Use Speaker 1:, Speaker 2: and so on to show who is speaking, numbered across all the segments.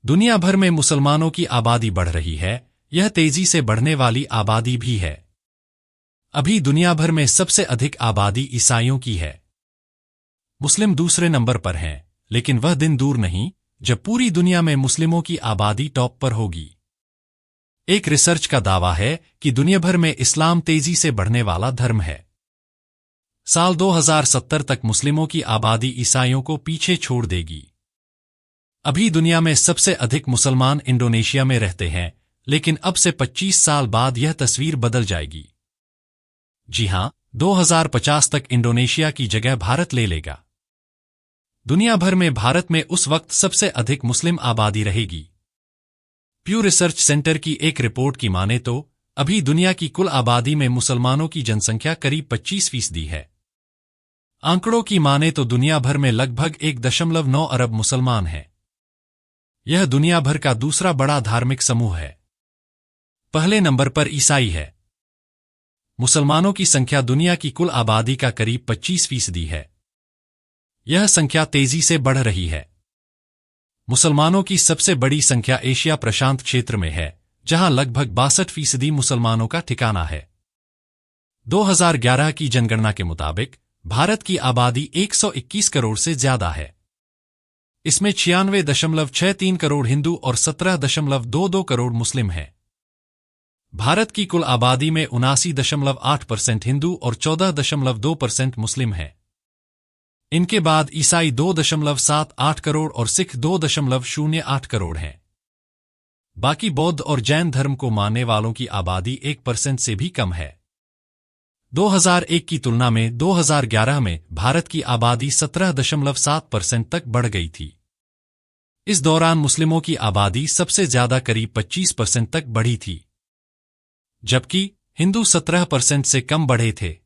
Speaker 1: दुनिया भर में मुसलमानों की आबादी बढ़ रही है, यह तेजी से बढ़ने वाली आबादी भी है। अभी दुनिया भर में सबसे अधिक आबादी ईसाइयों की है। मुस्लिम दूसरे नंबर पर हैं, लेकिन वह दिन दूर नहीं जब पूरी दुनिया में मुस्लिमों की आबादी टॉप पर होगी। एक रिसर्च का दावा है कि दुनिया भर में इस्लाम तेजी से बढ़ने वाला धर्म है। साल 2070 तक मुस्लिमों की आबादी ईसाइयों को पीछे छोड़ देगी। अभी दुनिया में सबसे अधिक मुसलमान इंडोनेशिया में रहते हैं, लेकिन अब से 25 साल बाद यह तस्वीर बदल जाएगी। जी हां, 2050 तक इंडोनेशिया की जगह भारत ले लेगा। दुनिया भर में भारत में उस वक्त सबसे अधिक मुस्लिम आबादी रहेगी। प्यू रिसर्च सेंटर की एक रिपोर्ट की माने तो अभी दुनिया की कुल आबादी में मुसलमानों की जनसंख्या करीब 25% है। आंकड़ों की माने तो दुनिया भर में लगभग 1.9 अरब मुसलमान हैं। यह दुनिया भर का दूसरा बड़ा धार्मिक समूह है। पहले नंबर पर ईसाई है। मुसलमानों की संख्या दुनिया की कुल आबादी का करीब 25% है। यह संख्या तेजी से बढ़ रही है। मुसलमानों की सबसे बड़ी संख्या एशिया प्रशांत क्षेत्र में है, जहां लगभग 62% मुसलमानों का ठिकाना है। 2011 की जनगणना के मुताबिक भारत की आबादी 121 करोड़ से ज्यादा है। इसमें 96.63 करोड़ हिंदू और 17.22 करोड़ मुस्लिम हैं। भारत की कुल आबादी में 79.8% हिंदू और 14.2% मुस्लिम हैं। इनके बाद ईसाई 2.78 करोड़ और सिख 2.08 करोड़ हैं। बाकी बौद्ध और जैन धर्म को मानने वालों की आबादी 1% से भी कम है। 2001 की तुलना में 2011 में भारत की आबादी 17.7% तक बढ़ गई थी। इस दौरान मुस्लिमों की आबादी सबसे ज्यादा करीब 25% तक बढ़ी थी, जबकि हिंदू 17% से कम बढ़े थे।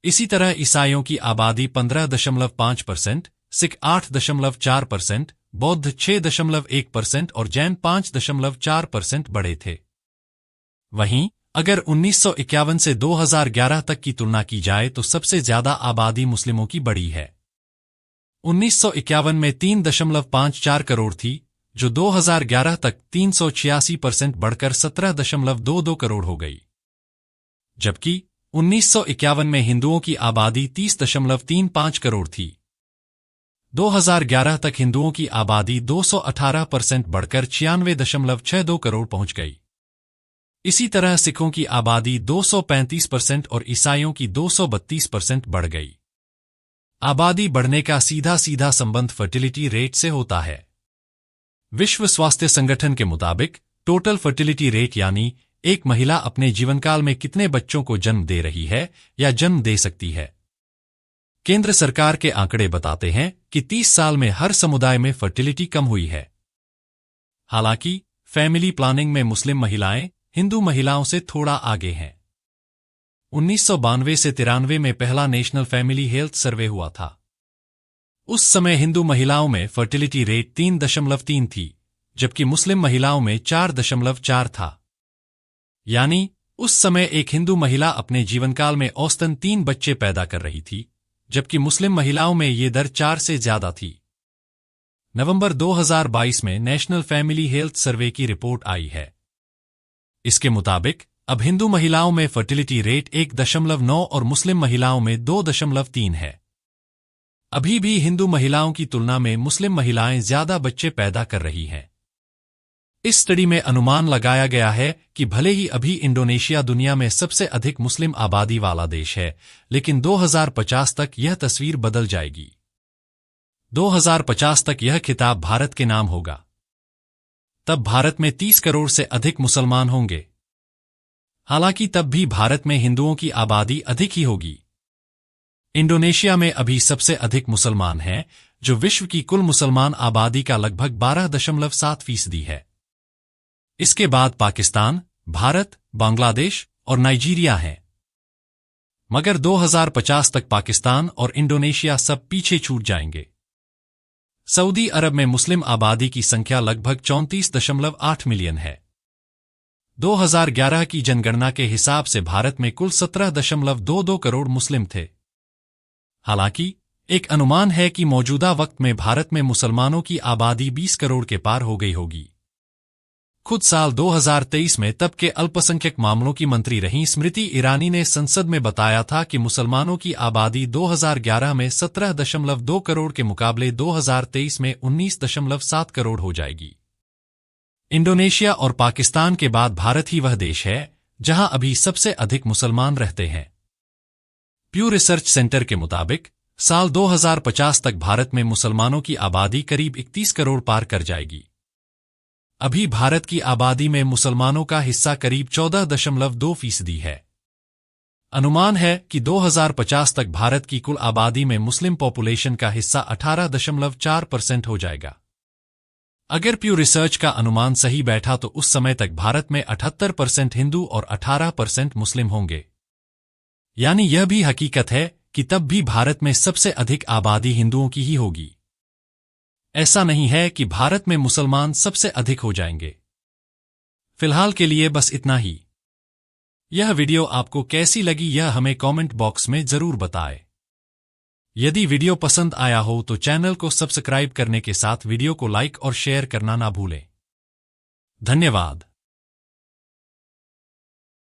Speaker 1: इसी तरह ईसाइयों की आबादी 15.5%, सिख 8.4%, बौद्ध 6.1% और जैन 5.4% बढ़े थे। वहीं अगर 1951 से 2011 तक की तुलना की जाए तो सबसे ज्यादा आबादी मुस्लिमों की बढ़ी है। 1951 में 3.54 करोड़ थी, जो 2011 तक 386% बढ़कर 17.22 करोड़ हो गई। जबकि 1951 में हिंदुओं की आबादी 30.35 करोड़ थी। 2011 तक हिंदुओं की आबादी 218% बढ़कर 96.62 करोड़ पहुंच गई। इसी तरह सिखों की आबादी 235% और ईसाइयों की 232% बढ़ गई। आबादी बढ़ने का सीधा सीधा संबंध फर्टिलिटी रेट से होता है। विश्व स्वास्थ्य संगठन के मुताबिक टोटल फर्टिलिटी रेट यानी एक महिला अपने जीवनकाल में कितने बच्चों को जन्म दे रही है या जन्म दे सकती है। केंद्र सरकार के आंकड़े बताते हैं कि 30 साल में हर समुदाय में फर्टिलिटी कम हुई है। हालांकि फैमिली प्लानिंग में मुस्लिम महिलाएं हिंदू महिलाओं से थोड़ा आगे हैं। 1992 से 93 में पहला नेशनल फैमिली हेल्थ सर्वे हुआ था। उस समय हिंदू महिलाओं में फर्टिलिटी रेट 3.3 थी, जबकि मुस्लिम महिलाओं में 4.4 था। यानी उस समय एक हिंदू महिला अपने जीवनकाल में औसतन 3 बच्चे पैदा कर रही थी, जबकि मुस्लिम महिलाओं में ये दर 4 से ज्यादा थी। नवंबर 2022 में नेशनल फैमिली हेल्थ सर्वे की रिपोर्ट आई है। इसके मुताबिक अब हिंदू महिलाओं में फर्टिलिटी रेट 1.9 और मुस्लिम महिलाओं में 2.3 है। अभी भी हिंदू महिलाओं की तुलना में मुस्लिम महिलाएं ज्यादा बच्चे पैदा कर रही हैं। इस स्टडी में अनुमान लगाया गया है कि भले ही अभी इंडोनेशिया दुनिया में सबसे अधिक मुस्लिम आबादी वाला देश है, लेकिन 2050 तक यह तस्वीर बदल जाएगी। 2050 तक यह खिताब भारत के नाम होगा। तब भारत में 30 करोड़ से अधिक मुसलमान होंगे। हालांकि तब भी भारत में हिंदुओं की आबादी अधिक ही होगी। इंडोनेशिया में अभी सबसे अधिक मुसलमान हैं, जो विश्व की कुल मुसलमान आबादी का लगभग 12.7% है। इसके बाद पाकिस्तान, भारत, बांग्लादेश और नाइजीरिया हैं। मगर 2050 तक पाकिस्तान और इंडोनेशिया सब पीछे छूट जाएंगे। सऊदी अरब में मुस्लिम आबादी की संख्या लगभग 34.8 मिलियन है। 2011 की जनगणना के हिसाब से भारत में कुल 17.22 करोड़ मुस्लिम थे। हालांकि एक अनुमान है कि मौजूदा वक्त में भारत में मुसलमानों की आबादी 20 करोड़ के पार हो गई होगी। खुद साल 2023 में तब के अल्पसंख्यक मामलों की मंत्री रहीं स्मृति ईरानी ने संसद में बताया था कि मुसलमानों की आबादी 2011 में 17.2 करोड़ के मुकाबले 2023 में 19.7 करोड़ हो जाएगी। इंडोनेशिया और पाकिस्तान के बाद भारत ही वह देश है जहां अभी सबसे अधिक मुसलमान रहते हैं। प्यू रिसर्च सेंटर के मुताबिक साल 2050 तक भारत में मुसलमानों की आबादी करीब 31 करोड़ पार कर जाएगी। अभी भारत की आबादी में मुसलमानों का हिस्सा करीब 14.2% है। अनुमान है कि 2050 तक भारत की कुल आबादी में मुस्लिम पॉपुलेशन का हिस्सा 18.4% हो जाएगा। अगर प्यू रिसर्च का अनुमान सही बैठा तो उस समय तक भारत में 78% हिंदू और 18% मुस्लिम होंगे। यानी यह भी हकीकत है कि तब भी भारत में सबसे अधिक आबादी हिंदुओं की ही होगी। ऐसा नहीं है कि भारत में मुसलमान सबसे अधिक हो जाएंगे। फिलहाल के लिए बस इतना ही। यह वीडियो आपको कैसी लगी यह हमें कमेंट बॉक्स में जरूर बताएं। यदि वीडियो पसंद आया हो तो चैनल को सब्सक्राइब करने के साथ वीडियो को लाइक और शेयर करना ना भूलें। धन्यवाद।